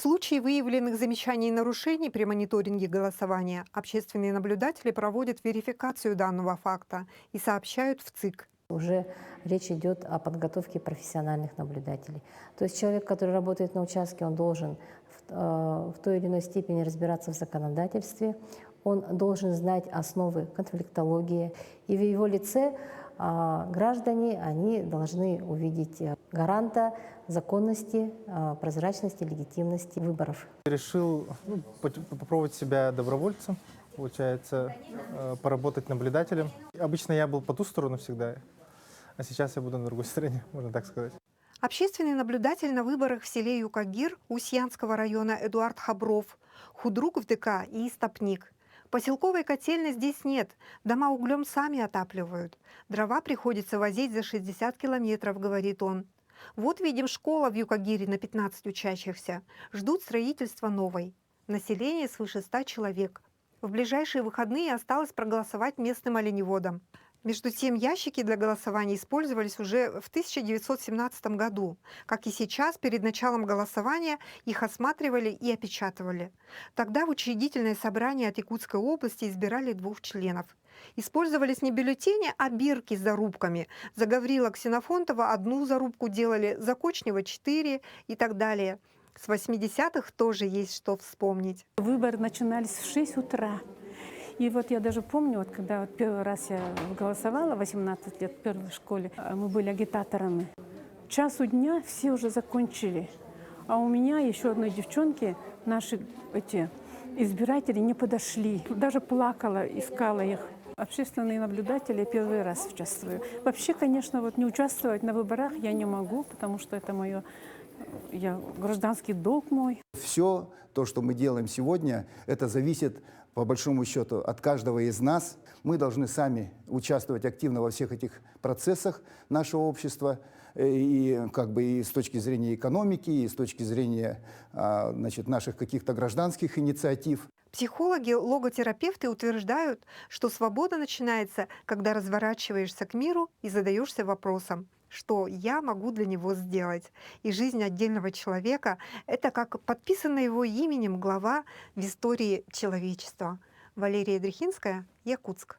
В случае выявленных замечаний и нарушений при мониторинге голосования общественные наблюдатели проводят верификацию данного факта и сообщают в ЦИК. Уже речь идет о подготовке профессиональных наблюдателей. То есть человек, который работает на участке, он должен в той или иной степени разбираться в законодательстве, он должен знать основы конфликтологии, и в его лице граждане они должны увидеть гаранта законности, прозрачности, легитимности выборов. Решил попробовать себя добровольцем, получается, поработать наблюдателем. Обычно я был по ту сторону всегда, а сейчас я буду на другой стороне, можно так сказать. Общественный наблюдатель на выборах в селе Юкагир Устьянского района Эдуард Хабров, худрук в ДК и истопник. Поселковой котельной здесь нет, дома углем сами отапливают. Дрова приходится возить за 60 километров, говорит он. Вот видим, школа в Юкагире на 15 учащихся. Ждут строительства новой. Население свыше 100 человек. В ближайшие выходные осталось проголосовать местным оленеводам. Между тем, ящики для голосования использовались уже в 1917 году. Как и сейчас, перед началом голосования их осматривали и опечатывали. Тогда в учредительное собрание от Якутской области избирали 2 членов. Использовались не бюллетени, а бирки с зарубками. За Гаврила Ксенофонтова 1 зарубку делали, за Кочнева 4 и так далее. С 80-х тоже есть что вспомнить. Выборы начинались в 6 утра. И вот я даже помню, вот когда вот первый раз я голосовала, 18 лет в первой школе, мы были агитаторами. К часу дня все уже закончили. А у меня еще одной девчонки, наши избиратели не подошли. Даже плакала, искала их. Общественные наблюдатели первый раз участвую. Вообще, конечно, вот не участвовать на выборах я не могу, потому что это гражданский долг мой. Все то, что мы делаем сегодня, это зависит, по большому счету, от каждого из нас. Мы должны сами участвовать активно во всех этих процессах нашего общества, и с точки зрения экономики, и с точки зрения наших каких-то гражданских инициатив. Психологи, логотерапевты утверждают, что свобода начинается, когда разворачиваешься к миру и задаешься вопросом, что я могу для него сделать. И жизнь отдельного человека — это как подписанная его именем глава в истории человечества. Валерия Дрехинская, Якутск.